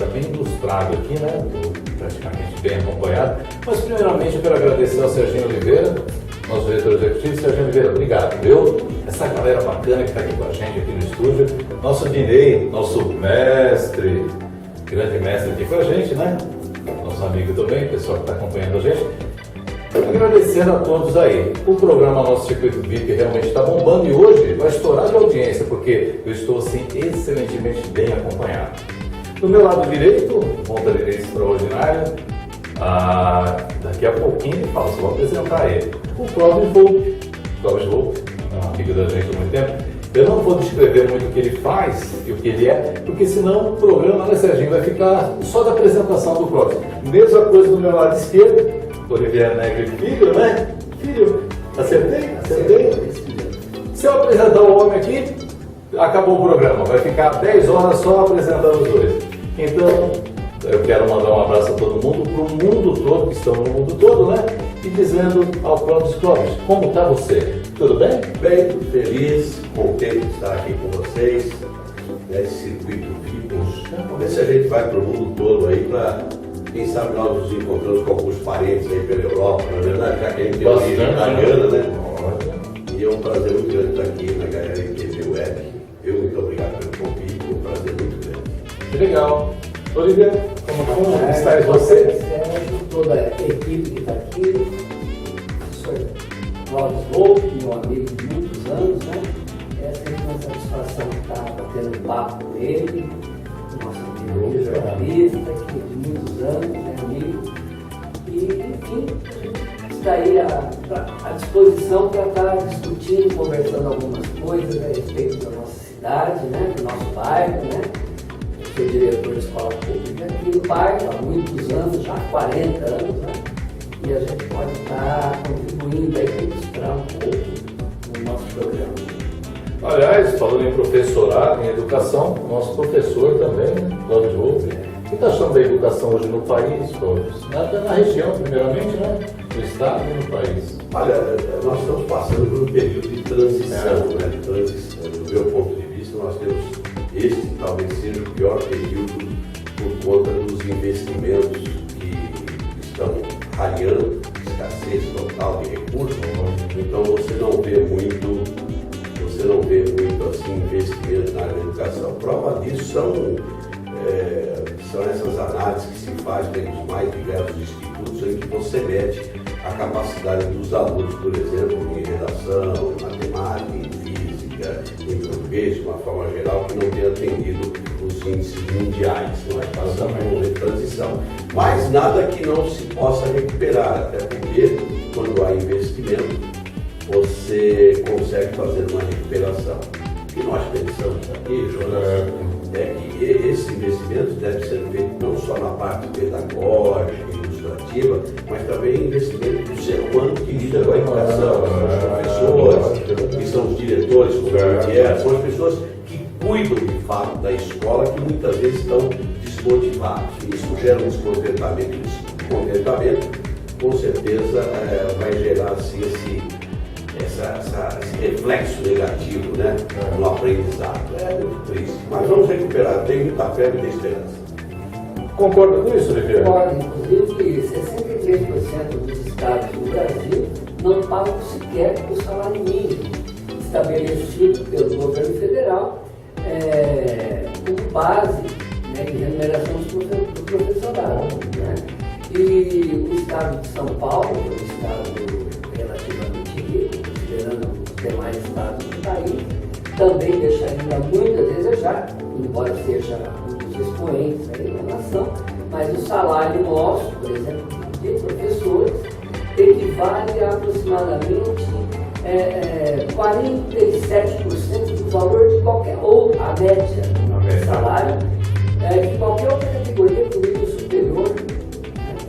está bem ilustrado aqui, né? Praticamente bem acompanhado. Mas primeiramente eu quero agradecer ao Serginho Oliveira, nosso diretor executivo. Serginho Oliveira, obrigado, viu? Essa galera bacana que está aqui com a gente aqui no estúdio. Nosso Dinei, nosso mestre, grande mestre aqui com a gente, né? Nosso amigo também, pessoal que está acompanhando a gente. Agradecendo a todos aí. O programa Nosso Circuito VIP realmente está bombando e hoje vai estourar de audiência, porque eu estou assim excelentemente bem acompanhado. Do meu lado direito, ponta direita extraordinária, daqui a pouquinho ele fala, só vou apresentar ele. O Clóvis Volpe. Clóvis Volpe, é um amigo da gente há muito tempo. Eu não vou descrever muito o que ele faz e o que ele é, porque senão o programa, né, Serginho, vai ficar só da apresentação do Clóvis. Mesma coisa do meu lado esquerdo. Olivier Negri, filho, né? Filho, acertei? Se eu apresentar o homem aqui, acabou o programa. Vai ficar 10 horas só apresentando os dois. Então, eu quero mandar um abraço a todo mundo, para o mundo todo, que estão no mundo todo, né? E dizendo ao Clóvis, como está você? Tudo bem? Bem, feliz, contente de estar aqui com vocês, nesse circuito VIP. Vamos ver se a gente vai para o mundo todo aí para... Quem sabe nós nos encontramos com alguns parentes aí pela Europa, na verdade, já que a gente tem origem italiana, né? E é um prazer muito grande estar aqui na Galeria TV Web. Muito obrigado pelo convite, um prazer muito grande. Que legal. Olivia, como está você? Sérgio, toda a equipe que está aqui, o professor Clóvis Volpe, meu amigo de muitos anos, né? É sempre uma satisfação estar batendo um papo com ele. Nosso amigo jornalista, que de muitos anos, é amigo. E, enfim, a gente está aí à disposição para estar discutindo, conversando algumas coisas a respeito da nossa cidade, né, do nosso bairro, né. Eu sou diretor da escola pública aqui no bairro há muitos anos, já há 40 anos, né. E a gente pode estar contribuindo aí para ilustrar um pouco no nosso programa. Aliás, falando em professorado, em educação, nosso professor também, Clóvis Volpe. O que está achando da educação hoje no país, Clóvis? Na região, primeiramente, né? No estado e no país. Olha, nós estamos passando por um período de transição, né? De transição. Do meu ponto de vista, nós temos este talvez seja o pior período por conta dos investimentos que estão ralhando, escassez total de recursos. Então você não vê muito assim, investimento na área da educação. Prova disso são essas análises que se fazem dos mais diversos institutos em que você mede a capacidade dos alunos, por exemplo, em redação, em matemática, em física, em português, de uma forma geral, que não tem atendido os índices mundiais. Nós passamos por um momento de transição. Mas nada que não se possa recuperar, até porque quando há investimento, você consegue fazer uma recuperação. O que nós pensamos aqui, Jonas, é que esse investimento deve ser feito não só na parte pedagógica e ilustrativa, mas também investimento do ser humano que lida com a educação, são os professores, que são os diretores, são as pessoas que cuidam de fato da escola, que muitas vezes estão desmotivados. Isso gera um descontentamento. Descontentamento, com certeza, vai gerar assim, esse reflexo negativo, né, no aprendizado. É muito triste, mas vamos recuperar. Tenho muita fé e muita esperança. Concorda com isso, Oliveira? Concordo, inclusive, que 63% dos estados do Brasil não pagam sequer o salário mínimo estabelecido pelo governo federal como base, né, de remuneração do professorado. Né? E o estado de São Paulo, é um estado relativamente rico, considerando os demais estados do país, também deixa ainda muito a desejar, embora seja um dos expoentes aí da nação, mas o salário nosso, por exemplo, de professores, equivale a aproximadamente 47% do valor de qualquer outra, a média de salário, de qualquer outra categoria do nível superior,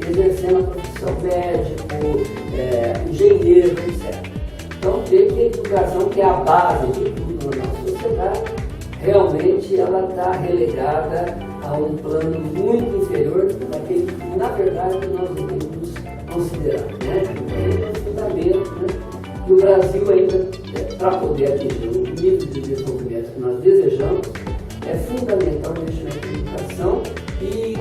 exercendo a profissão médico, engenheiro, etc. Então, vê que a educação, que é a base de tudo na nossa sociedade, realmente ela está relegada a um plano muito inferior daquele que, na verdade, nós devemos considerar, né? É um fundamento, né? E o Brasil ainda, para poder atingir o nível de desenvolvimento que nós desejamos, é fundamental o investimento em educação e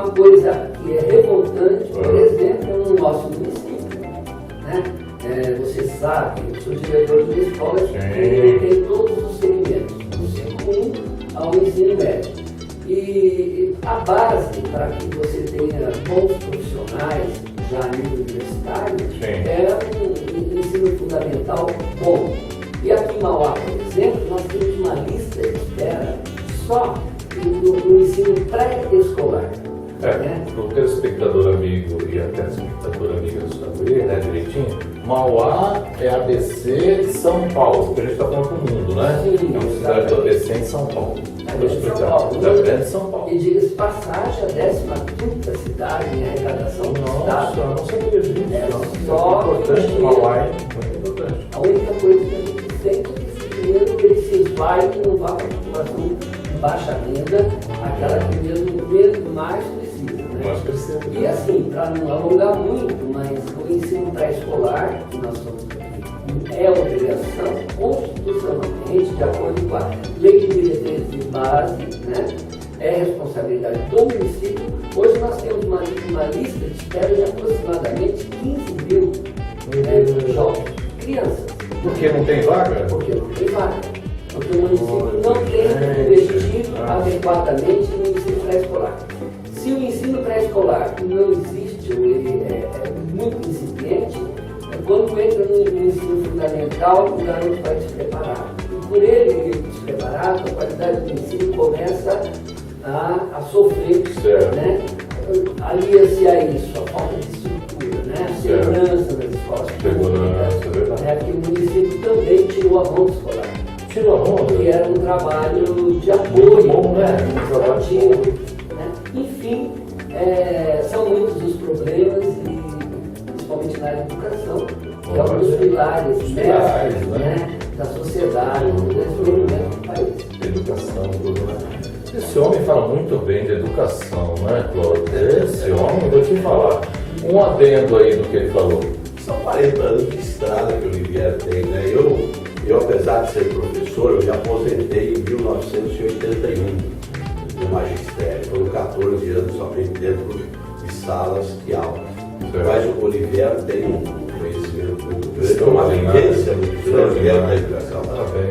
uma coisa que é revoltante, por exemplo, no nosso município, né? Você sabe, eu sou diretor de uma escola que tem todos os segmentos, do ensino 1 ao ensino médio. E a base para que você tenha bons profissionais já a nível universitário é um ensino fundamental bom. E aqui em Mauá, por exemplo, nós temos uma lista de espera só no ensino pré-escolar. O telespectador amigo e a telespectadora amiga do Saber, né, direitinho, Mauá é ABC de São Paulo, porque a gente está falando do mundo, né? Sim, é uma cidade do ABC em São Paulo. Vou explicar. Da grande São Paulo. E diga-se passagem, a 15ª cidade em arrecadação do Estado. Nossa, não sabia disso. Só importante, Mauá é muito importante. A única coisa que a gente tem é que esse dinheiro ele se vai e não vá para a população de baixa renda, aquela que mesmo mais precisa. Né? E assim, para não alongar muito, mas o ensino pré-escolar, que nós estamos aqui, é obrigação constitucionalmente, de acordo com a Lei de Diretrizes de Base, né? É responsabilidade do município. Hoje nós temos uma lista de espera de aproximadamente 15 mil jovens, crianças. Porque não tem vaga? Porque não tem vaga. Porque o município não tem investido adequadamente no ensino pré-escolar. Se o ensino pré-escolar não existe, ou ele é muito incipiente, quando entra no ensino fundamental, o garoto vai despreparado. E por ele despreparado, a qualidade do ensino começa a sofrer. Né? Alia-se a isso, a falta de estrutura, né? A segurança das escolas públicas. Que o município também tirou a ronda escolar. Tirou a ronda? Que era um trabalho de apoio, bom, né? administrativo. Né? Enfim, são muitos os problemas, e principalmente na área da educação, que é um dos pilares da sociedade, do desenvolvimento do país. Educação, tudo, né? Esse homem fala muito bem de educação, né, Cláudio? Esse homem, vou te falar, um adendo aí do que ele falou. São 40 anos de estrada que o Olivier tem, né? Eu, apesar de ser professor, eu me aposentei em 1981 no magistério. Foram 14 anos somente dentro de salas de aula. Mas o Olivier tem um conhecimento muito grande, uma vivência muito grande dentro da educação.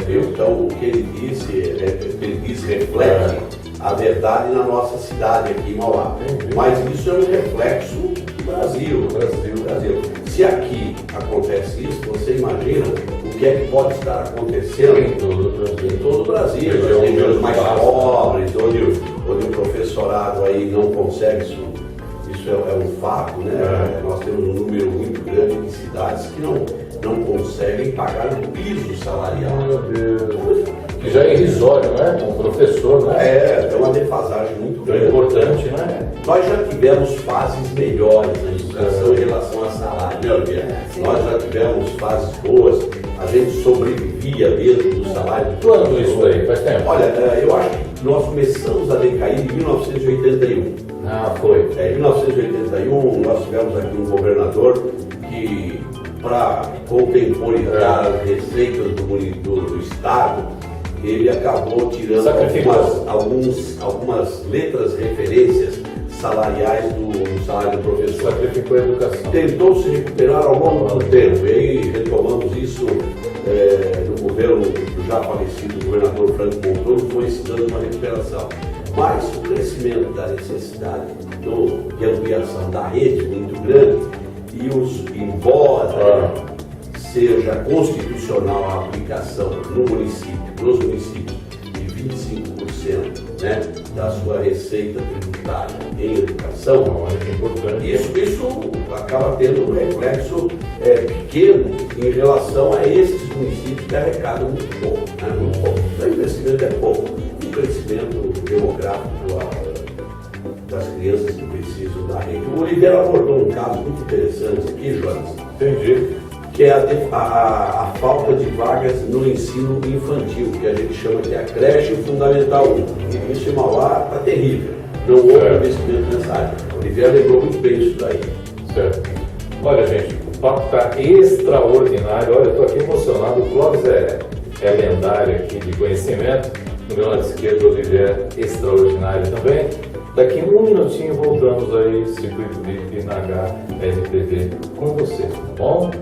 Então, o que ele disse reflete a verdade na nossa cidade aqui em Mauá. Mas isso é um reflexo do Brasil. Se aqui acontece isso, você imagina o que é que pode estar acontecendo em todo o Brasil, nas regiões mais pobres, onde o professorado aí não consegue isso é um fato, né? Nós temos um número muito grande de cidades que não conseguem pagar o piso salarial. Meu Deus. Que já é irrisório, né? Um professor, né? É uma defasagem muito grande. É importante, né? Nós já tivemos fases melhores na educação em relação a salário, né, Olivier? Nós já tivemos fases boas, a gente sobrevivia mesmo do salário. Quando isso aí? Faz tempo? Olha, eu acho que nós começamos a decair em 1981. Foi. Em 1981, nós tivemos aqui um governador que, para contemporizar as receitas do Estado, ele acabou tirando algumas letras referências salariais do salário do professor. Sacrificou a educação. Tentou se recuperar ao longo do tempo, e aí retomamos isso no governo do já falecido governador Franco Montoro, foi se dando uma recuperação. Mas o crescimento da necessidade de ampliação da rede muito grande, e embora seja constitucional a aplicação nos municípios de 25%, né, da sua receita tributária em educação, isso acaba tendo um reflexo pequeno em relação a esses municípios que arrecadam muito pouco. Né? Muito pouco. O investimento é pouco. O crescimento demográfico das crianças que precisam da rede. O Oliveira abordou um caso muito interessante aqui, Jonas. Entendi. Que é a falta de vagas no ensino infantil, que a gente chama de a creche fundamental 1. Isso em Mauá está terrível. Não houve investimento nessa área. O Oliveira lembrou muito bem isso daí. Certo. Olha, gente, o papo está extraordinário. Olha, eu estou aqui emocionado. O Clóvis é lendário aqui de conhecimento. No meu lado esquerdo, o Oliveira é extraordinário também. Daqui um minutinho voltamos aí, Circuito VIP na HLTV com você, tá bom?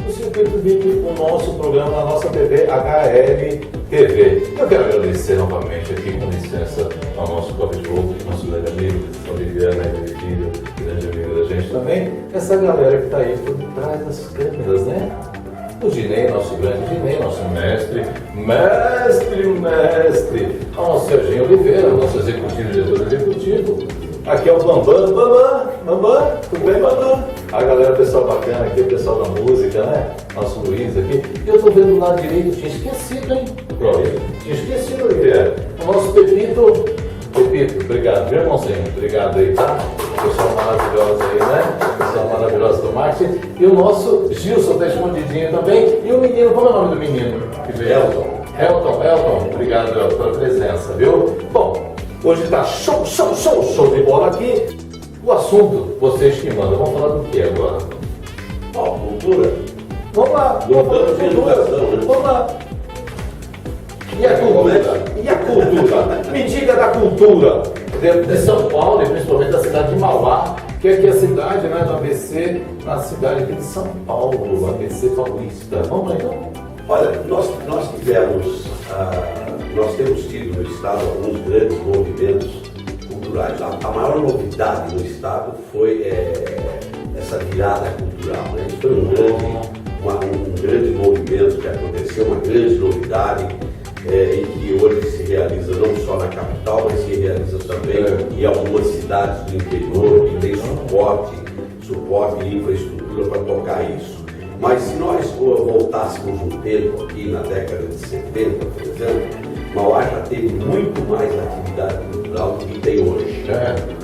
O Circuito VIP, o nosso programa na nossa TV HLTV. Eu quero agradecer novamente aqui, com licença, ao nosso copiloto, nosso grande amigo, Oliviana e filho, grande amigo da gente também, essa galera que está aí por trás das câmeras, né? O Dinei, nosso grande Dinei, nosso mestre, ao nosso Serginho Oliveira, nosso executivo, diretor executivo. Aqui é o Bambam, tudo bem, Bambam? A galera, o pessoal bacana aqui, o pessoal da música, né? Nosso Luiz aqui. E eu tô vendo do lado direito, tinha esquecido, hein? Tinha esquecido, Oliveira. O nosso Pepito, obrigado, meu irmãozinho, obrigado aí, tá? Pessoal maravilhoso aí, né? Pessoal maravilhoso do marketing. E o nosso Gilson tá escondidinho também. E o menino, como é o nome do menino que veio? Elton, obrigado, Elton, pela presença, viu? Bom, hoje tá show de bola aqui. O assunto, vocês que mandam, vamos falar do que agora? Cultura. Vamos lá, Voltando de educação, né? vamos lá. E a cultura? Me diga da cultura de São Paulo e principalmente da cidade de Mauá, que aqui é a cidade, né, do ABC, na cidade aqui de São Paulo, ABC Paulista. Vamos lá então? Olha, nós temos tido no Estado alguns grandes movimentos culturais. A maior novidade no Estado foi essa virada cultural, né? Isso foi um grande movimento que aconteceu, uma grande novidade, e que hoje se realiza não só na capital, mas se realiza também em algumas cidades do interior, que tem suporte e infraestrutura para tocar isso. Mas se nós voltássemos um tempo aqui na década de 70, por exemplo, Mauá já teve muito mais atividade cultural do que tem hoje.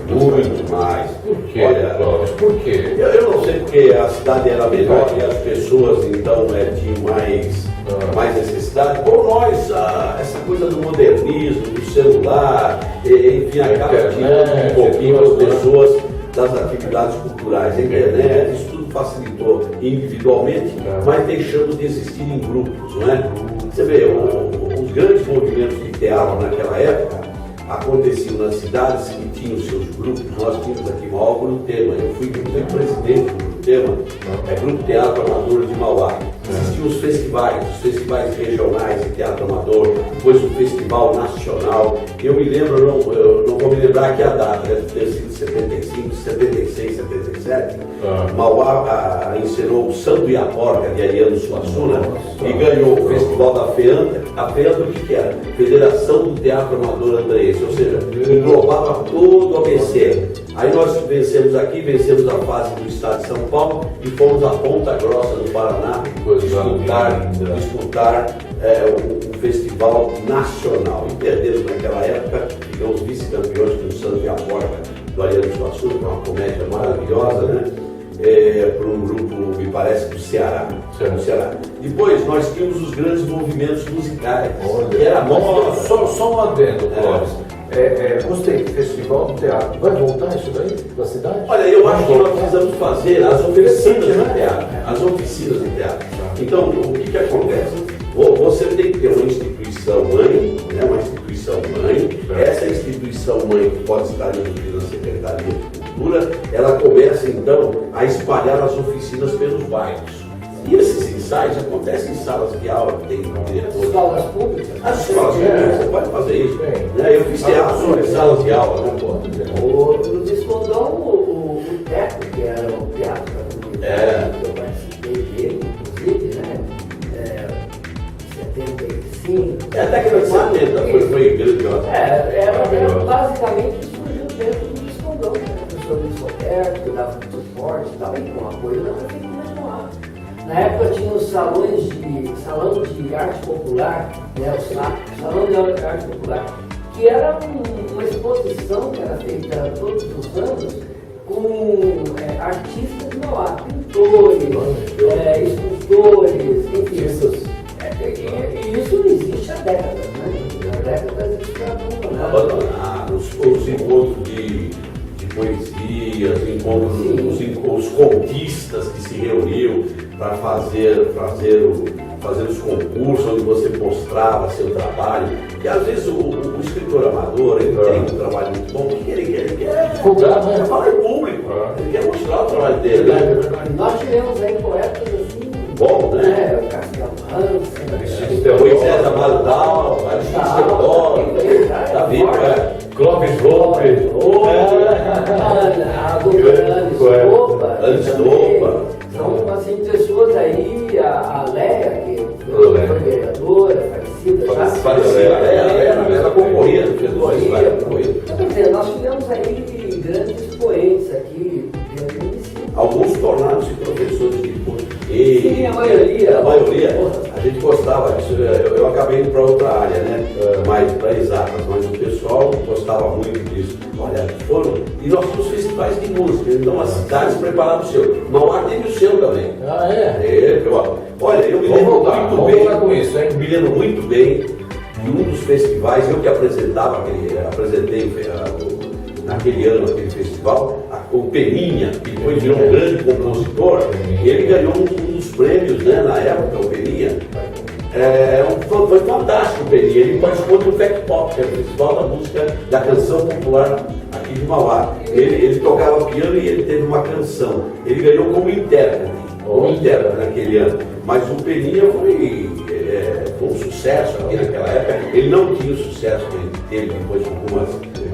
Muito mais. Por quê? Olha, por quê? Eu não sei, porque a cidade era menor e as pessoas então tinham mais necessidade. Por nós, essa coisa do modernismo, do celular, enfim, acaba tirando um pouquinho as pessoas das atividades culturais. A internet, isso tudo facilitou individualmente, mas deixando de existir em grupos, não é? Você vê, os grandes movimentos de teatro naquela época aconteciam nas cidades que tinham seus grupos. Nós tínhamos aqui em Mauá o Grupo Tema. Eu fui presidente do Grupo Tema, Grupo Teatro Amador de Mauá. Existiam os festivais regionais de teatro amador, depois o Festival Nacional. Eu me lembro, eu não vou me lembrar aqui a data, deve ter sido 75, 76, 77. Mauá encenou o Santo e a Porca de Ariano Suassuna e ganhou o Festival da FEANTA. A FEANTA, o que era? Federação do Teatro Amador Andreense, ou seja, englobava todo o ABC. Aí nós vencemos a fase do estado de São Paulo e fomos à Ponta Grossa do Paraná disputar o Festival Nacional. E perdemos naquela época, ficamos vice-campeões com o Santo e a Porca do Ariano Suassuna, que é uma comédia maravilhosa, né? Para um grupo, me parece, do Ceará. Depois nós tínhamos os grandes movimentos musicais. Que era só um adendo, Clóvis. Gostei, Festival do Teatro. Vai voltar isso daí da cidade? Olha, eu acho que nós precisamos fazer as oficinas de teatro. As oficinas de teatro. Então, o que acontece? Você tem que ter uma instituição mãe, né? Uma instituição mãe. Essa instituição mãe, que pode estar incluída na Secretaria de Cultura, ela começa então a espalhar as oficinas pelos bairros. E esses ensaios acontecem em salas de aula, que tem diretores. Escolas públicas? As escolas públicas, você pode fazer isso. Eu fiz teatro em salas de aula, né? No Descondão, o Teco, que era o teatro da comunidade, eu participei dele, inclusive, né? 75. A década de 70 foi grandiosa. Era basicamente surgiu dentro do Descondão, né? O professor Luiz Roberto, que dava suporte e tal, e com apoio da prefeitura de Mauá. Na época tinha os salão de arte popular, né, o Salão de Arte Popular, que era uma exposição que era feita todos os anos com artistas de Mauá, pintores, escultores, enfim. E isso não existe há décadas, né? Há décadas isso foi abandonado. Os encontros de poesia, os contistas que se reuniam para fazer os concursos onde você mostrava seu trabalho. E às vezes o escritor amador, ele tem um trabalho muito bom, o que ele quer? Ele quer falar em público, ele quer mostrar o trabalho dele. Nós tivemos aí poetas assim, bom, né? O Castel Hansen, Moisés Amadal, Aristides Teodoro, Davi, Clóvis Volpe, a doutora Ana Estopa. São assim, pessoas aí, a Léa, que foi vereadora, falecida. Ela concorria, Quer dizer, nós tivemos aí grandes poetas aqui dentro do município. Alguns tornaram-se professores de português. Sim, a maioria. A gente gostava disso. Eu acabei indo para outra área, né? Mais para exatas, mas o pessoal gostava muito disso. Olha, e nós tínhamos festivais de música, então as cidades preparavam o seu. Mauá teve o seu também. Olha, eu me lembro me lembro muito bem de um dos festivais, eu que apresentei naquele ano, aquele festival, o Peninha, que depois virou um grande compositor, ele ganhou um dos prêmios, né, na época, o Peninha. Foi fantástico o Peninha, ele participou do FECPOP, que é o Festival da Música da Canção Popular aqui de Mauá. Ele tocava piano e ele teve uma canção. Ele ganhou como intérprete naquele ano. Mas o Peninha foi um sucesso aqui naquela época. Ele não tinha o sucesso que ele teve depois de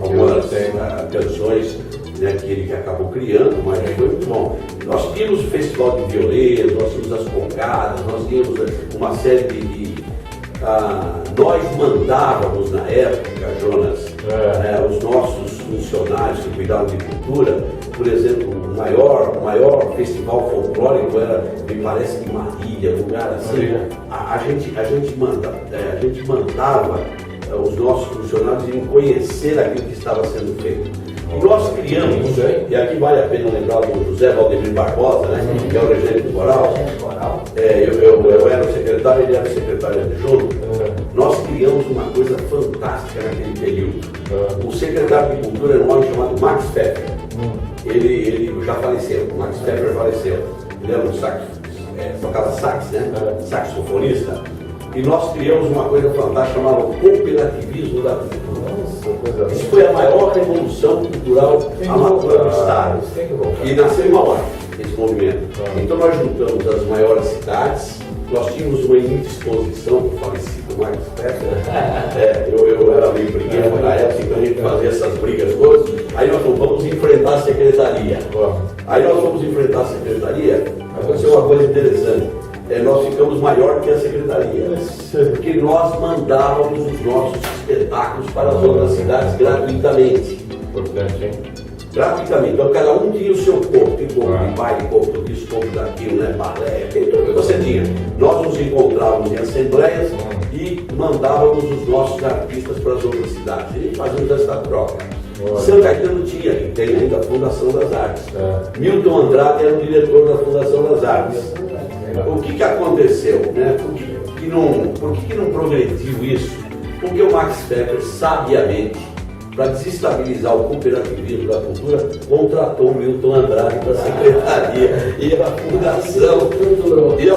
algumas canções, né, que ele acabou criando, mas foi muito bom. Nós tínhamos o Festival de Violeiro, nós tínhamos as Concadas, nós tínhamos uma série de nós mandávamos na época, Jonas, os nossos funcionários que cuidavam de cultura, por exemplo, o maior festival folclórico era, me parece que Marília, lugar assim. A gente mandava os nossos funcionários irem conhecer aquilo que estava sendo feito. E nós criamos, e aqui vale a pena lembrar do José Valdemir Barbosa, né, que é o regente coral. Eu era o secretário, ele era o secretário adjunto. Nós criamos uma coisa fantástica naquele período. O secretário de Cultura era um homem chamado Max Pfeffer. Ele já faleceu, o Max Pfeffer faleceu. Ele era um tocava sax, né? Saxofonista. E nós criamos uma coisa fantástica chamada cooperativismo da cultura. Isso foi a maior revolução cultural amadora do Estado. E nasceu em Mauá, esse movimento. Então nós juntamos as maiores cidades, nós tínhamos uma exposição do falecido Max Pfeffer. Eu era meio brigueiro na época, então a gente fazia essas brigas todas. Aí nós falamos, vamos enfrentar a secretaria. Aí nós fomos enfrentar a secretaria, aconteceu uma coisa interessante. Nós ficamos maior que a secretaria, porque nós mandávamos os nossos espetáculos para as outras cidades gratuitamente. Importante, hein? Gratuitamente. Então cada um tinha o seu corpo, tem corpo de baile, corpo disso, corpo daquilo, né? Balé, tem tudo que você tinha. Nós nos encontrávamos em assembleias e mandávamos os nossos artistas para as outras cidades. E fazíamos essa troca. São Caetano tinha, que tem ainda a Fundação das Artes. Milton Andrade era o diretor da Fundação das Artes. O que aconteceu, né? Por que não progrediu isso? Porque o Max Pfeffer, sabiamente, para desestabilizar o cooperativismo da cultura, contratou o Milton Andrade para a secretaria e a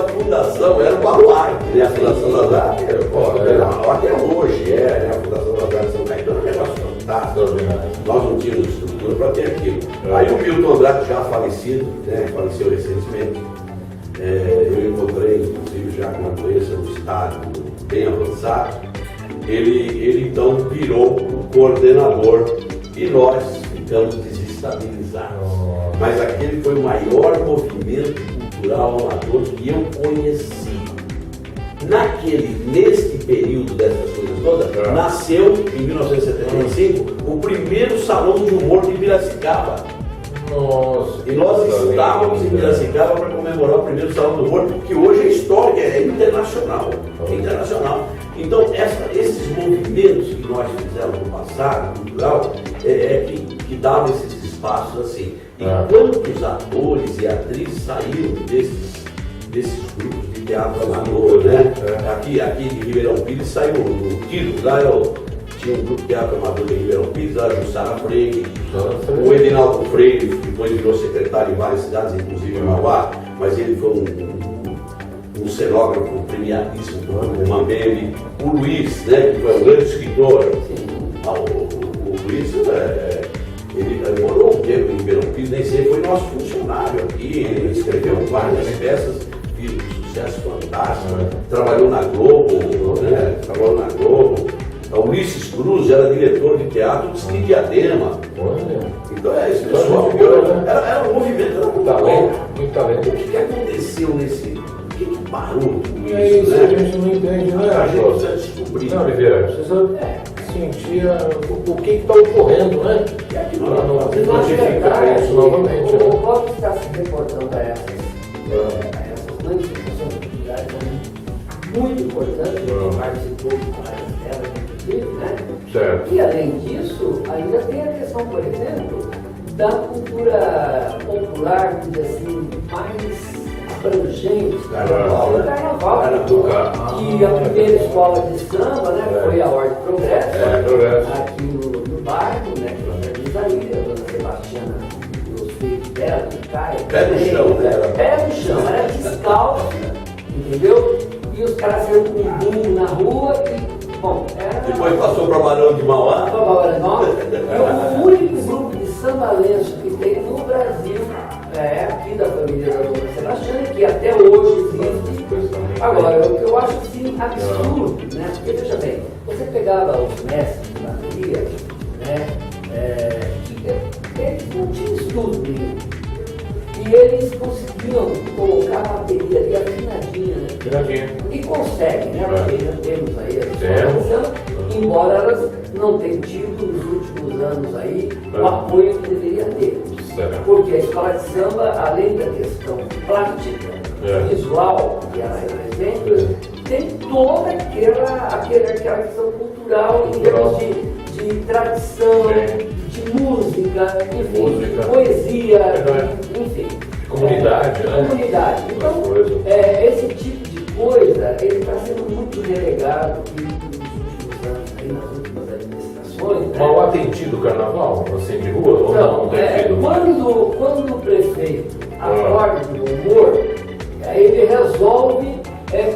fundação era o baluarte, né? A Fundação das Artes, até hoje né? A Fundação das Artes de São Caetano é um negócio fantástico. Nós não tínhamos estrutura para ter aquilo. Aí o Milton Andrade, já falecido, né? Faleceu recentemente. Eu encontrei, inclusive, já com uma doença no estádio bem avançado. Ele então virou o coordenador e nós ficamos desestabilizados. Mas aquele foi o maior movimento cultural amador que eu conheci. Neste período dessas coisas todas, nasceu, em 1975, o primeiro salão de humor de Piracicaba. Nossa. E nós estávamos em Piracicaba para comemorar o primeiro Salão do Humor, que hoje é histórico, é internacional. É internacional. Então, esses movimentos que nós fizemos no passado, cultural, que davam esses espaços assim. E quantos atores e atrizes saíram desses grupos de teatro amador, né? Aqui de Ribeirão Pires saiu o Tiro, lá tinha um grupo de teatro amador de Ribeirão Pires, a Jussara Freire, o Edinaldo Freire, que depois virou secretário em várias cidades, inclusive em Mauá, mas ele foi um cenógrafo premiadíssimo, o Mambembe, o Luiz, né, que foi um grande escritor. O Luiz, ele morou um tempo em Ribeirão Pires, nem sei, foi nosso funcionário aqui, ele escreveu várias peças de sucesso fantástico, trabalhou na Globo, né, O Ulisses Cruz era diretor de teatro de Diadema. Então esse pessoal era um movimento, era muito talento. Muito talento. O que aconteceu nesse... O que parou tudo isso, É isso, né? a gente não entende, né? A gente precisa descobrir. Não, Oliveira, precisa sentir o que está ocorrendo, né? E aqui Para nós não Mas, na identificar verdade, isso novamente. o Bob está se reportando a essas manifestações culturais muito importantes, que participou de várias delas, inclusive, né? Certo. E além disso, ainda tem a questão, por exemplo, da cultura popular, vamos dizer assim, mais abrangente, Carnaval, né? Carnaval, que a primeira escola de samba, né, foi a Ordem Progresso, Progresso. aqui no bairro, né, que foi a dona Sebastiana e os filhos dela, o Caio. Pé no chão, né? Pé no chão, era descalço, entendeu? E os caras saíram com um burro na rua e, bom, era... Depois passou para Barão de Mauá. E o único grupo de sambalenço que tem no Brasil é aqui da família da dona Sebastiana, que até hoje existe. Agora, o que eu acho assim absurdo, né? Porque veja bem, você pegava os mestres da bateria, né? Que eles não tinham estudo nenhum. E eles conseguiam colocar a bateria ali afinadinha, né? E conseguem, né? Porque já temos aí a escola, embora elas não tenham tido nos últimos anos aí o apoio que deveria ter. Porque a escola de samba, além da questão plástica, visual, que ela representa, tem toda aquela questão cultural em termos de tradição, de música, enfim, de poesia, enfim. Comunidade, né? Comunidade. Então, esse tipo de coisa, ele está sendo muito relegado nos últimos anos, aí nas últimas administrações. Né? Mauá tem tido carnaval, assim, de rua? Ou não tem tido? Quando o prefeito acorda do humor, ele resolve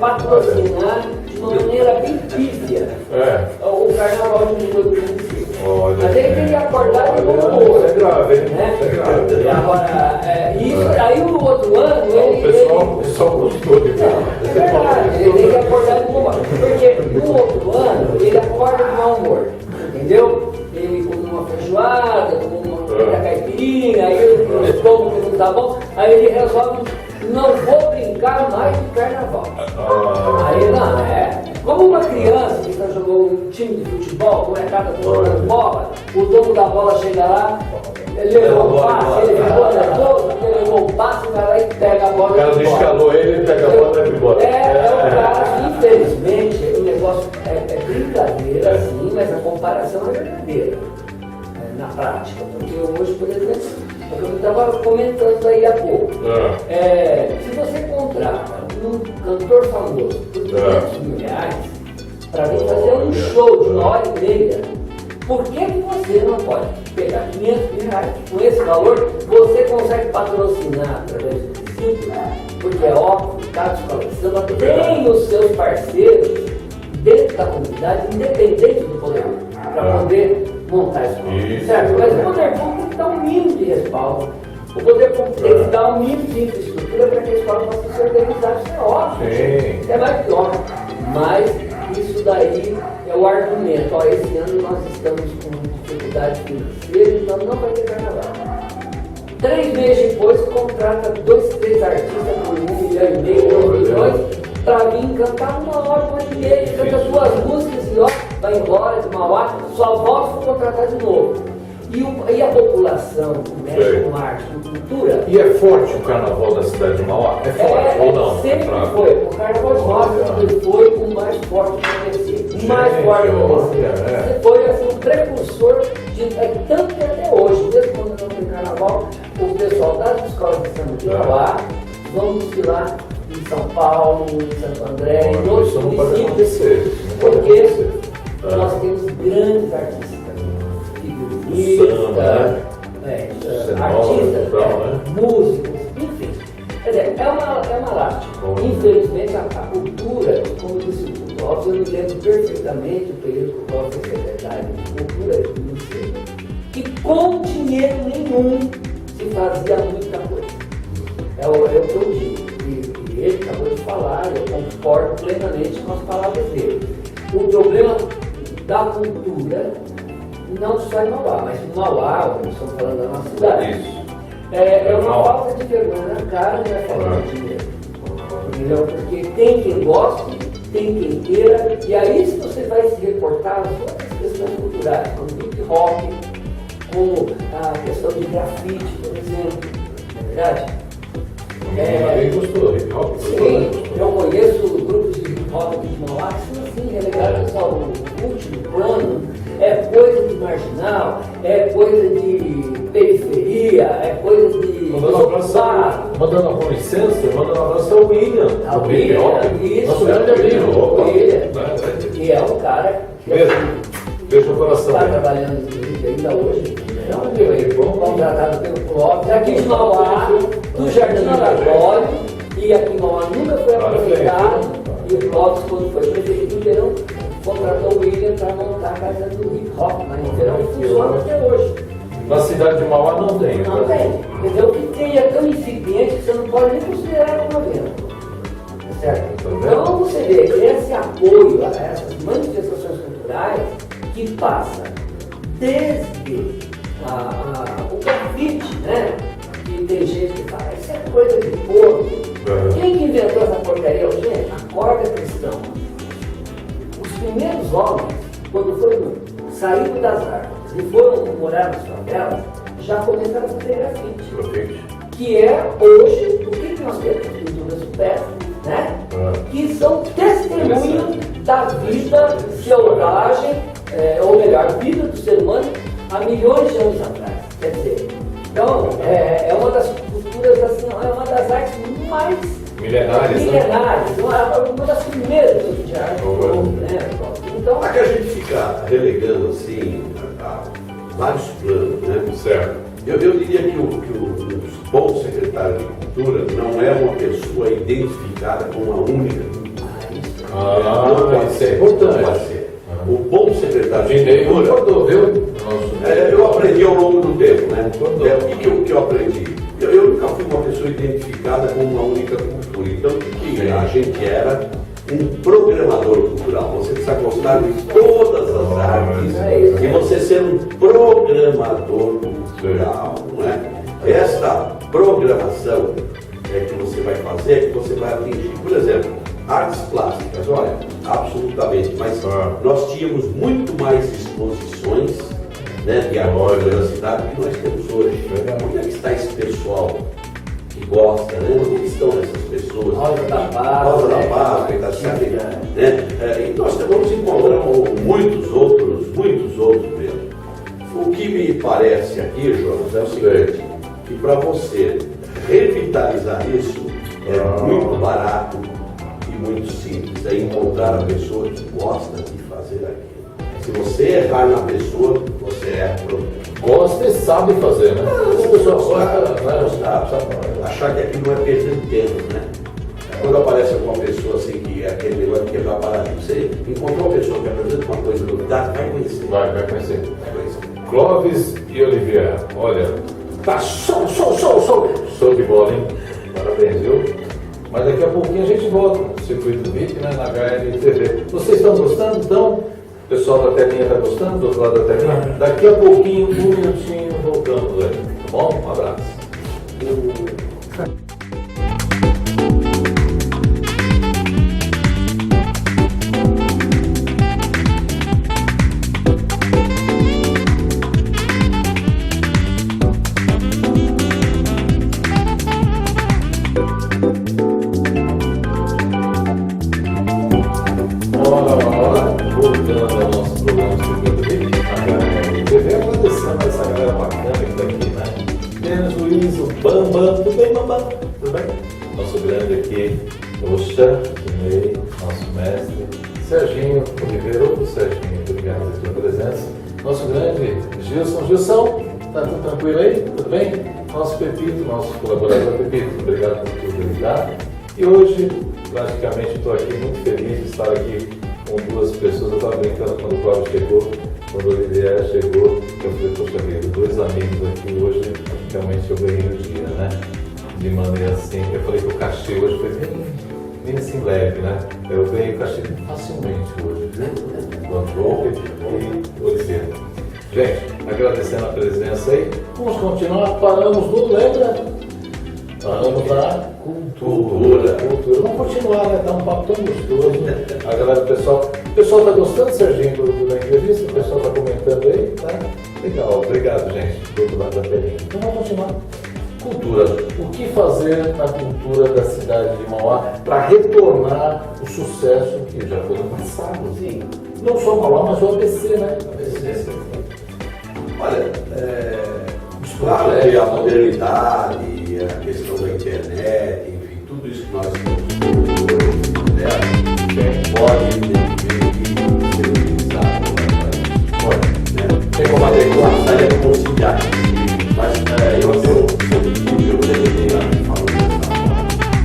patrocinar de uma maneira bem pífia o carnaval de rua do município. Mas ele tem que acordar de bom humor. É grave, né? É grave. Agora, aí o outro ano, O pessoal gostou de ver. é verdade, ele tem que acordar de bom humor. Porque no outro ano, ele acorda de mau humor. Entendeu? Ele come uma feijoada, come uma caipirinha, aí o estômago não tá bom, aí ele resolve, não vou brincar mais de carnaval. Aí não, como uma criança que está jogando um time de futebol, como é cada jogando bola, o dono da bola chega lá, ele levou um passe, ele ficou nervoso, ele levou um passe, o cara lá e pega a bola. O cara descalou ele, pega a bola e vai embora. O cara, infelizmente, o negócio é brincadeira, sim, mas a comparação é verdadeira, na prática. Porque hoje, por exemplo, eu estava comentando aí há pouco, se você contrata um cantor famoso por R$500 mil para vir fazer um show de 1h30, por que você não pode pegar R$500 mil com esse valor? Você consegue patrocinar através do município, porque é óbvio que cada escola de samba tem os seus parceiros dentro da comunidade, independente do poder público, para poder montar a escola. Certo? Mas o poder público tem que dar um mínimo de respaldo. O poder público tem que dar um mínimo de infraestrutura para que a escola possa se organizar. Isso é óbvio. É mais que óbvio. Mas isso daí é o argumento. Esse ano nós estamos com dificuldade financeira, então não vai ter carnaval. 3 meses depois, contrata 2, 3 artistas por R$1,5 milhão, 2 milhões, para vir cantar 1h30, canta 2 músicas e vai embora de Mauá, só volta para contratar de novo. E a população que mexe com arte, com cultura. E é forte o carnaval da cidade de Mauá? É forte ou não? Sempre É foi. O carnaval de Mauá sempre foi o mais forte que conheci. O mais forte que conheci. Foi assim, um precursor de. Tanto que até hoje, desde quando não tem carnaval, o pessoal das escolas de samba de Mauá vão desfilar em São Paulo, em Santo André, em outros municípios. Porque nós temos grandes artistas. Artistas, músicos, enfim. Quer dizer, é uma lástima. Infelizmente, a cultura, como disse o Clóvis, eu me lembro perfeitamente o período que o Clóvis foi secretário de cultura do município, que com dinheiro nenhum se fazia muita coisa. É o que eu digo. E ele acabou de falar, eu concordo plenamente com as palavras dele. O problema da cultura não só em Mauá, mas em Mauá, estamos falando da nossa cidade. É uma falta de vergonha na cara, não é falta de dinheiro. Entendeu? Porque tem quem goste, tem quem queira, e aí se você vai se reportar as outras questões culturais, como hip hop, como a questão de grafite, por exemplo, não é verdade? Bem gostou, hip hop. Sim, eu conheço grupos de hip hop aqui de Mauá que são assim, relegados ao último plano. É coisa de marginal, é coisa de periferia, é coisa de. Mandando com licença, mandando um abraço ao William. Ao William, isso. Nosso grande amigo. William. E é um cara que beijo no coração. está trabalhando inclusive ainda hoje. Contratado pelo Clóvis, aqui de Mauá, do Jardim Aratório, e aqui em Mauá nunca foi aproveitado. E o Clóvis, quando foi prefeito em Ribeirão, contratou o William para montar a casa do hip hop lá em Ribeirão, e funciona até hoje. Na cidade de Mauá não tem. Não tem. Entendeu? O que tem é tão incipiente que você não pode nem considerar uma venda. Certo? Então você vê que esse apoio a essas manifestações culturais que passa desde o grafite, né? Que tem gente que fala, isso é coisa de porco. Quem que inventou essa porcaria? Gente, acorda cristão. Os primeiros homens, quando saíram das árvores e foram morar nas favelas, já começaram a fazer grafite. Que é hoje o que nós temos, pinturas supérfluas, né? Que são testemunhos da vida selvagem, ou melhor, vida do ser humano há milhões de anos atrás. Quer dizer, então é uma das culturas, assim, é uma das artes mais milenares, uma das primeiras de arte. Né? Então, aqui a gente fica relegando assim a vários planos, né? Certo. Eu diria que o bom secretário de Cultura não é uma pessoa identificada com uma única cultura. Isso é importante. O bom secretário de Cultura. Eu aprendi ao longo do tempo, né? O que eu aprendi? Eu nunca fui uma pessoa identificada com uma única cultura. Então, o que a gente era? Um programador cultural. Você precisa gostar de todas as artes e você ser um programador cultural, não é? Esta programação que você vai fazer, que você vai atingir. Por exemplo, artes plásticas, olha, absolutamente, mas nós tínhamos muito mais exposições, né, de agora na cidade que nós temos hoje. Onde é que está esse pessoal que gosta, né? Onde estão essas pessoas? Rosa da Paz, né? E nós vamos encontrando muitos outros mesmo. O que me parece aqui, Jonas, é o seguinte, que para você revitalizar isso é muito barato e muito simples, é encontrar a pessoa que gosta de fazer aquilo. Se você errar na pessoa, você erra o problema. Gosta e sabe fazer, né? As pessoas achar que aquilo não é perder tempo, né? Quando aparece alguma pessoa assim que é aquele negócio de quebrar paradigma, você encontrou uma pessoa que apresenta uma coisa novidade, vai conhecer. Vai conhecer. Clóvis e Oliveira, olha, tá show de bola, hein? Parabéns, viu? Mas daqui a pouquinho a gente volta no Circuito VIP, né, na HLTV. Vocês estão gostando, então? O pessoal da telinha está gostando, do outro lado da telinha? Daqui a pouquinho, um minutinho, voltamos aí, tá bom? Um abraço. bem? Nosso grande aqui, Oxa, nosso mestre, Serginho Oliveira, outro Serginho, obrigado pela presença. Nosso grande Gilson, tá tudo tranquilo aí? Tudo bem? Nosso Pepito, nosso colaborador Pepito, obrigado por tudo ligado. E hoje, praticamente, estou aqui muito feliz de estar aqui com duas pessoas. Eu estava brincando quando o Cláudio chegou, quando o Oliveira chegou, eu falei, poxa vida, dois amigos aqui hoje, realmente eu ganhei o dia, né? De maneira assim, eu falei que o cachê hoje foi bem assim leve, né? Eu ganhei o cachê facilmente hoje, né? Do João e Oliveira. Gente, agradecendo a presença aí, vamos continuar, paramos no, lembra? Paramos na cultura. Vamos continuar, né? Tá um papo tão gostoso. A galera, o pessoal tá gostando, Serginho, da entrevista? O pessoal tá comentando aí, tá? Legal, obrigado, gente, do outro lado da telinha. Então vamos continuar. Cultura. O que fazer na cultura da cidade de Mauá para retornar o sucesso que já foi no passado? Sim. Não só Mauá, mas o ABC, né? ABC. Olha, claro que a modernidade, a questão da internet, enfim, tudo isso que nós temos pode ser utilizado. Tem como adequar, é conciliar. Mas eu deveria falar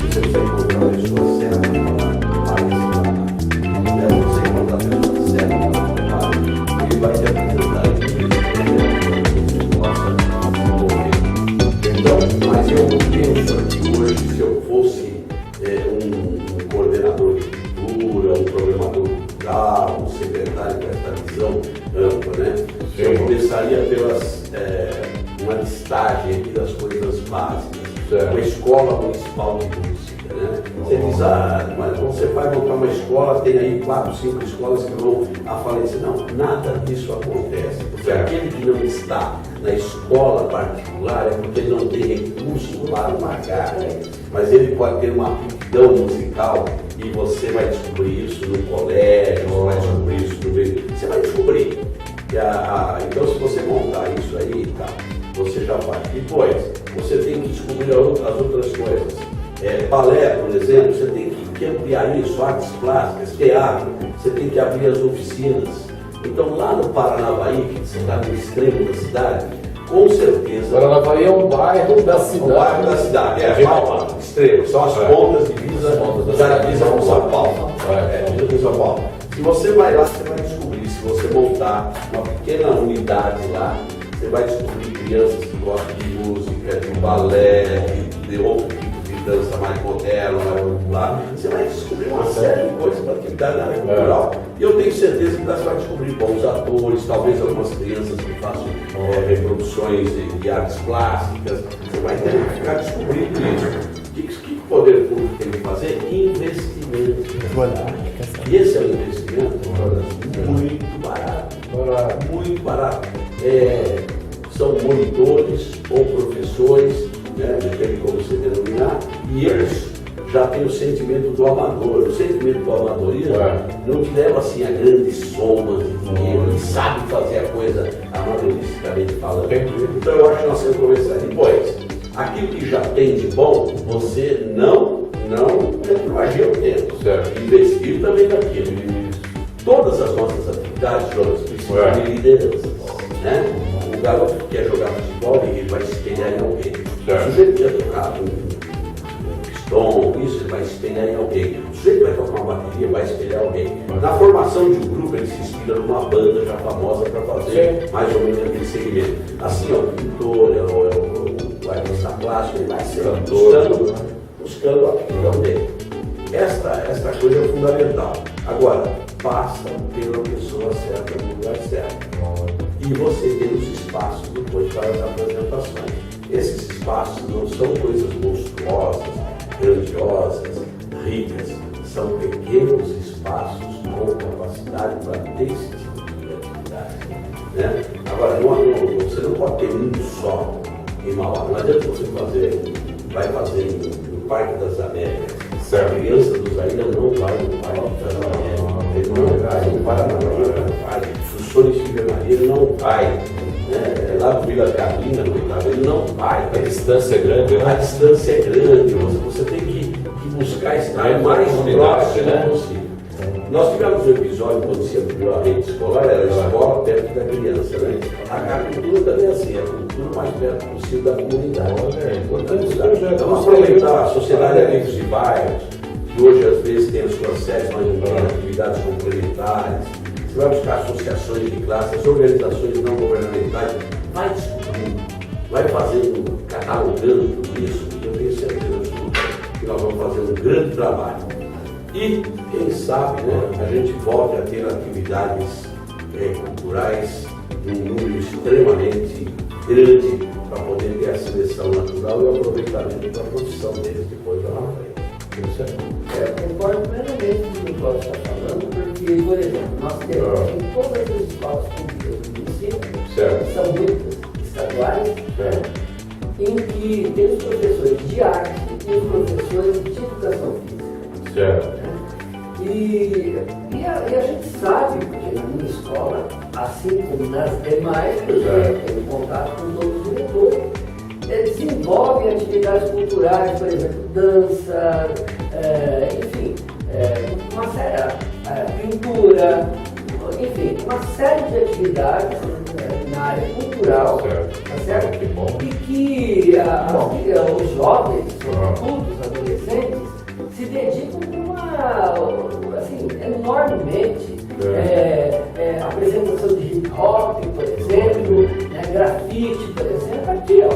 você precisa encontrar a pessoa certa para você encontrar a pessoa certa para ele vai te apresentar então, mas eu penso que hoje, se eu fosse um coordenador de cultura, um programador cultural, um secretário com essa visão ampla, né? Eu começaria pelas uma listagem aqui das coisas básicas. Uma escola municipal de música, né? Você diz, mas você vai montar uma escola, tem aí 4, 5 escolas que vão à falência. Não, nada disso acontece. Porque aquele que não está na escola particular é porque ele não tem recurso para pagar. Mas ele pode ter uma aptidão musical e você vai descobrir isso no colégio, vai descobrir isso no meio. Você vai descobrir. Então, se você montar isso aí, tá, você já faz. Depois, você tem que descobrir as outras coisas. Balé, por exemplo, você tem que ampliar isso, artes plásticas, teatro, você tem que abrir as oficinas. Então, lá no Paranavaí, que você está no extremo da cidade, com certeza. Paranavaí é um bairro da cidade. Um bairro da cidade, extremo. São as pontas divisas da divisa com São Paulo. Com São Paulo. Se você vai lá, você vai descobrir. Se você montar uma pequena unidade lá, você vai descobrir crianças que gostam de música, de balé, de outro tipo de dança mais moderna, mais popular. Você vai descobrir uma série de coisas para atividade na área cultural. E eu tenho certeza que você vai descobrir bons atores, talvez algumas crianças que façam reproduções de artes plásticas. Você vai ter que ficar descobrindo isso. O que o poder público tem que fazer? Investimento. E esse é um investimento muito barato. Muito barato. São monitores ou professores, né, depende de como você denominar, e eles já têm o sentimento do amador. O sentimento do amadorismo não te leva assim a grandes somas de dinheiro, ele sabe fazer a coisa amadoristicamente falando. Então eu acho que nós temos que começar depois. Aquilo que já tem de bom, você não retroagir o tempo. Investir também naquilo. Todas as nossas atividades, Jonas, precisam de liderança. Né? O garoto que quer jogar futebol, ele vai se espelhar em alguém. O sujeito que quer tocar um pistão, isso, ele vai se espelhar em alguém. O sujeito que vai tocar uma bateria, vai espelhar alguém. Na formação de um grupo, ele se inspira numa banda já famosa para fazer mais ou menos aquele segmento. Assim, o pintor, o artista plástico, ele vai ser buscando a aptidão dele. Esta coisa é fundamental. Agora, basta ter uma pessoa certa no lugar certo. E você ter os espaços depois para as apresentações. Esses espaços não são coisas monstruosas, grandiosas, ricas. São pequenos espaços com capacidade para ter esse tipo de atividade. Né? Agora, você não pode ter um só em Mauá. Não adianta você vai fazer no Parque das Américas. A criança do Zaira não vai no Parque das Américas. Ele não vai no Paraná, não vai. O Sônia Silvia Maria não vai. Lá no Vila Carlinhos. imagina, coitado, ele não vai. A distância é grande, A né? distância é grande, você tem que buscar estar mais próximo possível. Nós tivemos um episódio quando se abriu a rede escolar, era a escola perto da criança, né? A cultura também é assim, a cultura mais perto possível da comunidade. É importante. Vamos aproveitar a Sociedade Amigos de Bairros, que hoje às vezes tem as suas sedes, mas não tem atividades complementares. Você vai buscar associações de classe, as organizações não governamentais, vai descobrindo, vai fazendo, catalogando tudo isso. Eu tenho certeza absoluta que nós vamos fazer um grande trabalho. E, quem sabe, né, a gente volte a ter atividades culturais de um número extremamente grande para poder ter a seleção natural e o aproveitamento da produção deles depois lá na frente. Eu concordo plenamente com o que o Cláudio está falando, porque, por exemplo, nós temos em todas as escolas públicas do município, que são muitas estaduais, né, em que tem os professores de arte e os professores de educação física. Certo. E a gente sabe, porque na minha escola, assim como nas demais, eu tenho contato com todos os diretores, desenvolvem atividades culturais, por exemplo, dança, enfim, uma série, pintura, enfim, uma série de atividades na área cultural, tá certo? Que bom. E que os jovens, sobretudo os adolescentes, se dedicam assim, enormemente. Apresentação de hip hop, por exemplo, né, grafite, por exemplo, aqui ó,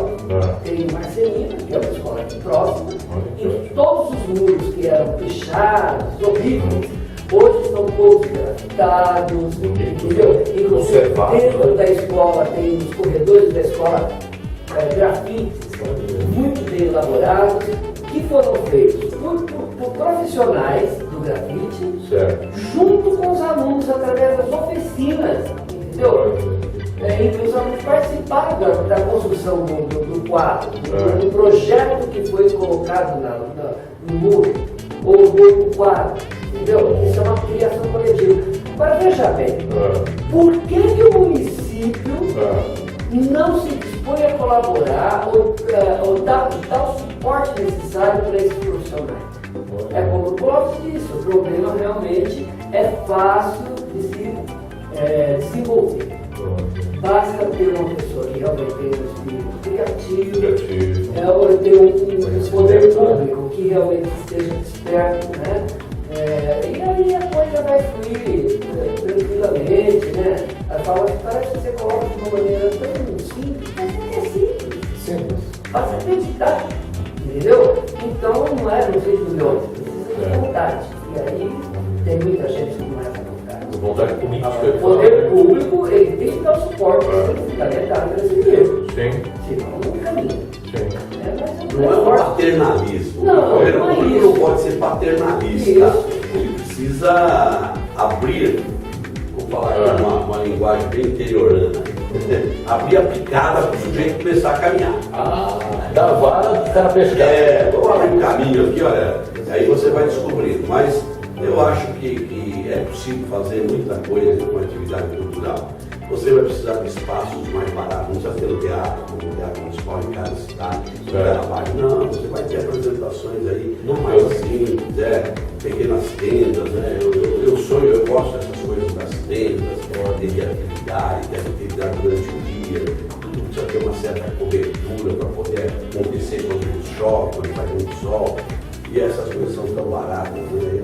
tem Marcelina, que é uma escola aqui próxima, em todos os muros que eram pichados, horríveis, hoje estão todos grafitados, entendeu? Inclusive dentro da escola, tem nos corredores da escola grafites muito bem elaborados, que foram feitos por profissionais do grafite, junto com os alunos através das oficinas, entendeu? Em que os alunos participaram da construção do quadro, do projeto que foi colocado no muro, ou do quadro, entendeu? Isso é uma criação coletiva. Agora veja bem, por que o município não se dispõe a colaborar ou dar o suporte necessário para esses profissionais? É como o Cláudio disse, o problema realmente é fácil de se desenvolver. Basta ter uma pessoa que realmente tem um espírito criativo, ou ter um poder público que realmente esteja desperto, né? E aí a coisa vai fluir tranquilamente, né? Parece que você coloca de uma maneira tão simples, mas é simples. Faz acreditar, entendeu? Então não é no jeito do milhões, precisa de vontade. E aí tem muita gente que não é essa vontade. Vontade política. O poder público, ele tem que dar o suporte fundamental para esse dinheiro. Senão não caminha. Não é um paternalismo. Não, o governo não é público isso. não pode ser paternalista. Ele precisa abrir, vou falar uma linguagem bem interiorana, abrir a picada para o sujeito começar a caminhar. Da vara do cara pescar. Vamos abrir um caminho aqui, olha, aí você vai descobrindo. Mas eu acho que é possível fazer muita coisa com atividade cultural. Você vai precisar de espaços mais baratos, não precisa ter um teatro, como o Teatro Municipal em cada cidade, não, você vai ter apresentações aí, não mais simples, pequenas tendas, né? Eu gosto dessas coisas das tendas, de atividade durante o dia, tudo precisa ter uma certa cobertura para poder acontecer quando chove, quando faz muito sol, e essas coisas são tão baratas, né?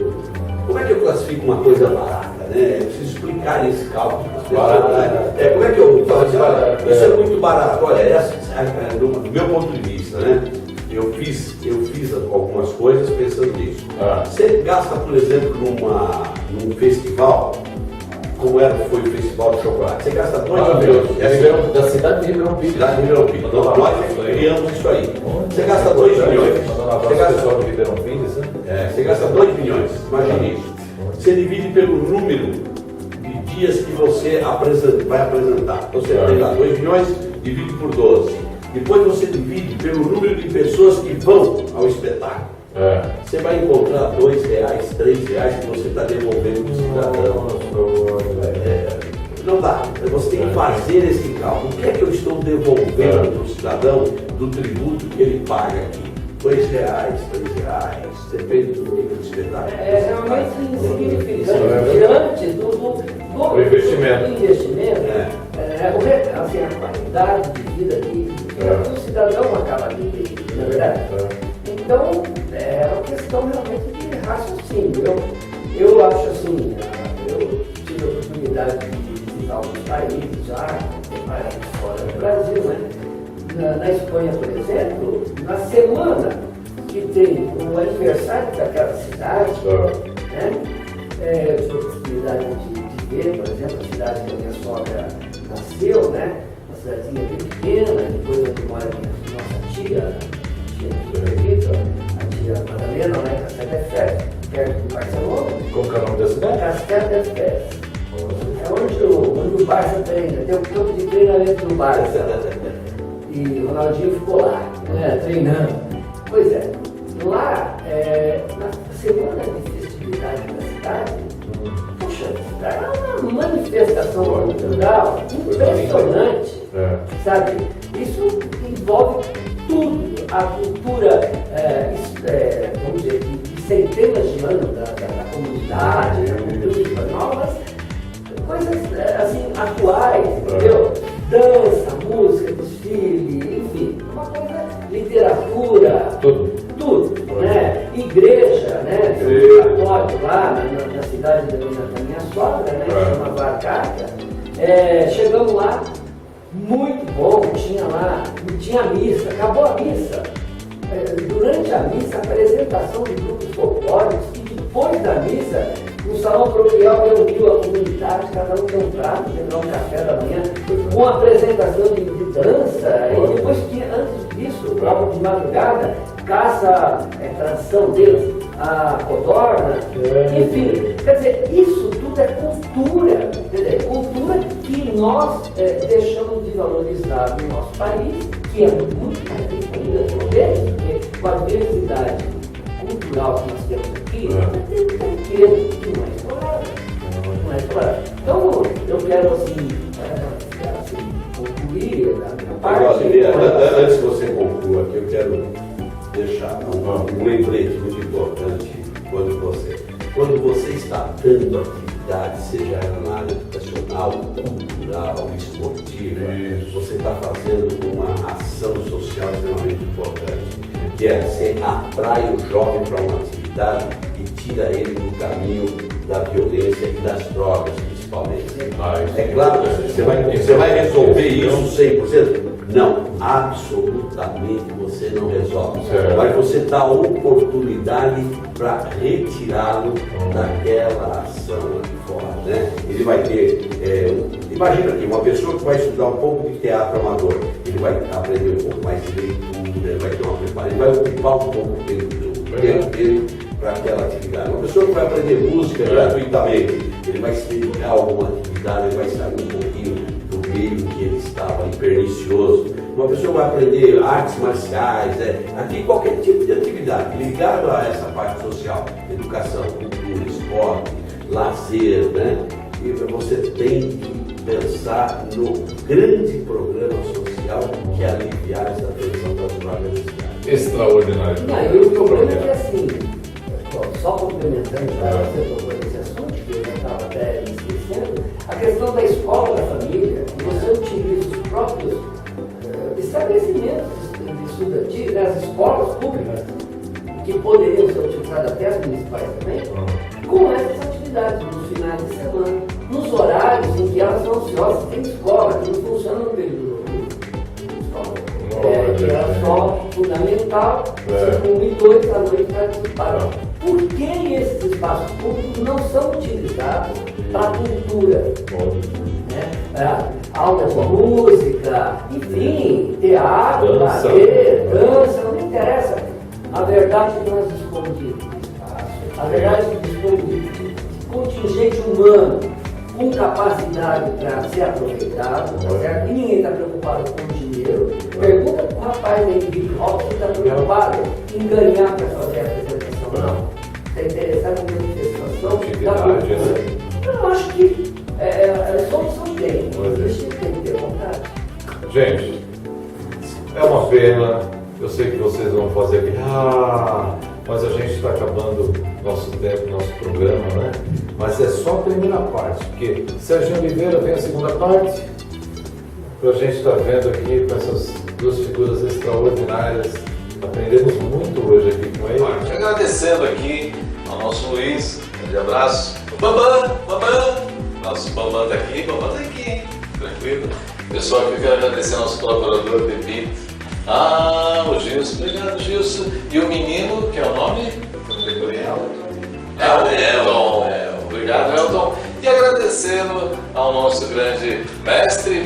Como é que eu classifico uma coisa barata, né? Eu preciso explicar esse cálculo para as pessoas. Como é que eu falo assim, isso é muito barato. Olha, do meu ponto de vista, né? Eu fiz algumas coisas pensando nisso. Você gasta, por exemplo, num festival, como foi o Festival de Chocolate, você gasta 2 milhões. Da cidade de Ribeirão Pires. Cidade de Ribeirão Pires. Nós criamos isso aí. Você gasta 2 milhões. Você gasta 2 milhões, imagine isso. Você divide pelo número de dias que você vai apresentar. Então você tem lá 2 milhões, divide por 12. Depois você divide pelo número de pessoas que vão ao espetáculo. Você vai encontrar R$2, R$3 que você está devolvendo para o cidadão. Não dá. Você tem que fazer esse cálculo. O que é que eu estou devolvendo para o cidadão do tributo que ele paga aqui? R$2, R$3, depende do nível de espetáculo. É realmente insignificante diante do investimento. Assim, a qualidade de vida que o cidadão acaba de ter, na verdade. Então, é uma questão realmente de raciocínio. Eu acho assim, eu tive a oportunidade de visitar alguns países já, fora do Brasil, né? Na Espanha, por exemplo, na semana que tem o aniversário daquela cidade, né? Eu tive a oportunidade de ver, por exemplo, a cidade que a minha sogra nasceu, né? Uma cidadezinha bem pequena, depois onde mora a nossa tia Benedita, a tia Madalena, né? Castel de Fés, perto de Barcelona. Como que é o nome da cidade? Castel de Fés. É onde o Barça treina, tem um campo de treinamento do Barça. E o Ronaldinho ficou lá, treinando. Pois é, lá, na semana de festividade da cidade, poxa, é uma manifestação cultural impressionante, sabe? Isso envolve tudo, a cultura, vamos dizer, de centenas de anos da comunidade, da cultura espanhola, mas coisas assim, atuais, entendeu? Dança, música, desfile, enfim, uma coisa, literatura, tudo, né? Igreja, né? Católico lá na cidade da minha sogra, né? Que chama Varcácia. Chegamos lá, muito bom, tinha missa, acabou a missa. Durante a missa, apresentação de grupos folclóricos, e depois da missa, o salão paroquial reuniu a comunidade, cada um tem um prato, teve um café da manhã, com apresentação de dança, e depois tinha, antes disso, logo de madrugada, caça, tradição deles, a codorna, enfim, quer dizer, isso tudo é cultura, cultura que nós deixamos de valorizar no nosso país, que é muito mais rico ainda de poder, porque com a diversidade cultural que nós temos aqui, tem pequeno que não é explorado. Então, eu quero assim concluir a minha parte. Antes que você conclua aqui, eu quero deixar um lembrete muito importante quando você está dando atividade, seja na área educacional, cultural, esportiva, você está fazendo uma ação social extremamente importante, que é você atrai o jovem para uma atividade e tira ele do caminho da violência e das drogas, principalmente. É claro que você vai resolver isso 100%? Não, absolutamente você não resolve. Mas você dá oportunidade para retirá-lo daquela ação aqui fora, né? Ele vai ter, imagina aqui, uma pessoa que vai estudar um pouco de teatro amador, ele vai aprender um pouco mais de leitura, ele vai ter uma preparação, ele vai ocupar um pouco o tempo dele para aquela atividade. Uma pessoa que vai aprender música gratuitamente, ele vai se dedicar a alguma atividade, ele vai sair um pouquinho do meio que ele estava pernicioso. Uma pessoa vai aprender artes marciais, aqui qualquer tipo de atividade ligado a essa parte social, educação, cultura, esporte, lazer, né? E você tem que pensar no grande programa social que é aliviar essa tensão das drogas. Extraordinário. E o problema é que assim, só complementando você tocou nesse assunto, que eu já estava até esquecendo, a questão da escola, da família, você utiliza os próprios estabelecimentos estudantis, as escolas públicas, que poderiam ser utilizadas até as municipais também, com essas atividades nos finais de semana, nos horários em que elas são ociosas. Tem escola que não funciona no período que é só fundamental, 1 e 2 à noite participar. Por que esses espaços públicos não são utilizados para a cultura? Aulas de música, enfim, teatro, dança, não interessa. A verdade é que nós dispomos de espaço, a verdade é que dispomos de contingente humano com capacidade para ser aproveitado, tá certo? E ninguém está preocupado com o dinheiro. Pergunta para o rapaz aí de hip hop se está preocupado em ganhar para fazer a apresentação. Não. Está interessado em manifestação da cultura. Eu acho que solução tem. Gente, é uma pena, eu sei que vocês vão fazer aqui, mas a gente está acabando nosso tempo, nosso programa, né? Mas é só a primeira parte, porque Serginho Oliveira vem a segunda parte, para a gente estar vendo aqui com essas duas figuras extraordinárias. Aprendemos muito hoje aqui com ele. Agradecendo aqui ao nosso Luiz, um grande abraço. O Bambam, nosso Bambam está aqui, hein? Tranquilo. Pessoal, aqui eu quero agradecer ao nosso colaborador, Pepito. O Gilson, obrigado, Gilson. E o menino, que é o nome? Eu não decorei. Elton. Obrigado, Elton. E agradecendo ao nosso grande mestre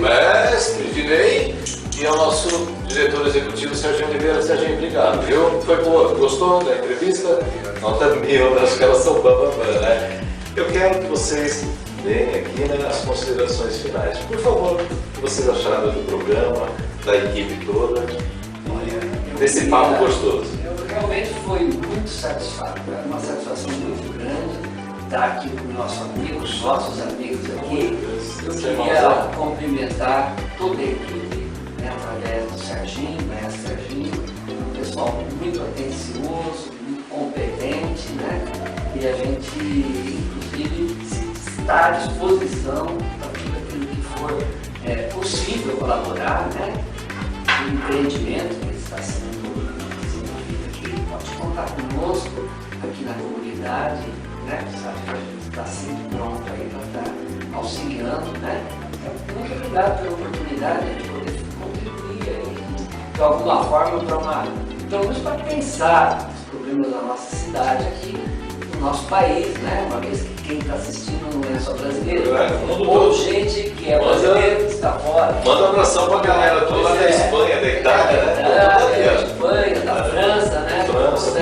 Dinei, e ao nosso diretor executivo, Serginho Oliveira. Serginho, obrigado, viu? Foi boa, gostou da entrevista? Nota 1000, acho que elas são bambam, né? Eu quero que vocês deem aqui, né, as considerações finais. Por favor, o que vocês acharam do programa, da equipe toda, desse papo gostoso? Eu realmente foi muito satisfatório, uma satisfação muito grande estar aqui com nossos amigos aqui. Eu queria cumprimentar toda a equipe, né, através do Serginho, mestre Serginho, um pessoal muito atencioso, muito competente, né? E a gente, inclusive, está à disposição para tudo aquilo que for possível colaborar, né? O empreendimento que está sendo desenvolvido aqui, pode contar conosco aqui na comunidade, né? Sabe que a gente está sempre pronto aí para estar auxiliando, né? Muito obrigado pela oportunidade de poder contribuir aí, de alguma forma pelo menos para pensar os problemas da nossa cidade aqui, do nosso país, né? Uma vez que quem está assistindo não é só brasileiro, ou gente que é brasileiro que está fora. Manda um abração para a galera toda lá da Espanha, da Itália, né? Da Espanha, da França, né?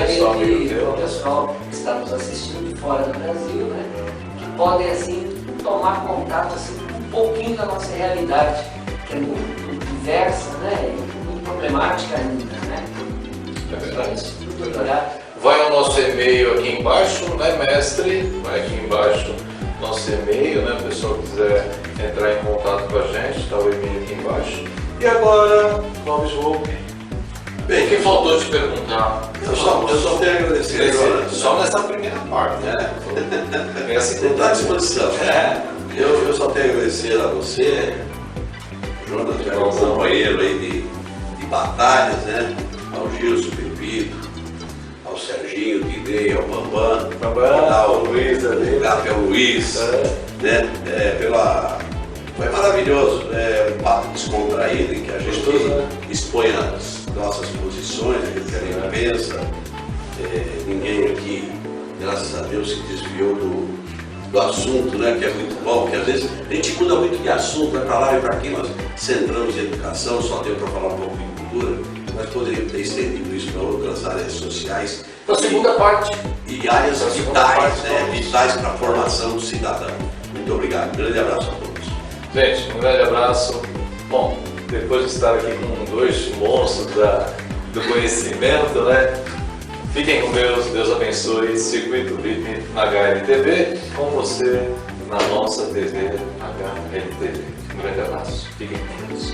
Pessoal, o pessoal que está nos assistindo de fora do Brasil, né? Que podem, assim, tomar contato assim, com um pouquinho da nossa realidade, que é muito diversa, né? E muito problemática ainda, né? É verdade. Muito obrigado. Vai ao nosso e-mail aqui embaixo, né, mestre? Vai aqui embaixo nosso e-mail, né? O pessoal que quiser entrar em contato com a gente, está o e-mail aqui embaixo. E agora, Clóvis Volpe. Bem, o que faltou te perguntar? Eu só tenho a agradecer. Só nessa primeira parte, né? Você está à disposição. Eu só tenho a agradecer a você, Jonas, que é um companheiro aí de batalhas, né? Ao Gilson, Pepito, ao Serginho, Dinei, ao Bambam, ao Luiz, ao Luiz, né? Foi maravilhoso, um papo descontraído em que a gente expõe as nossas posições, aquilo que a gente pensa. Ninguém aqui, graças a Deus, se desviou do assunto, né? Que é muito bom, porque às vezes a gente muda muito de assunto, vai para lá e para aqui, nós centramos em educação, só deu para falar um pouco de cultura, mas poderíamos ter estendido isso para outras áreas sociais. Para a segunda parte. E áreas vitais, né? Vitais para a formação do cidadão. Muito obrigado, um grande abraço a todos. Gente, um grande abraço. Bom, depois de estar aqui com dois monstros do conhecimento, né? Fiquem com Deus abençoe. Circuito VIP na HLTV, com você na nossa TV HLTV. Um grande abraço. Fiquem com Deus.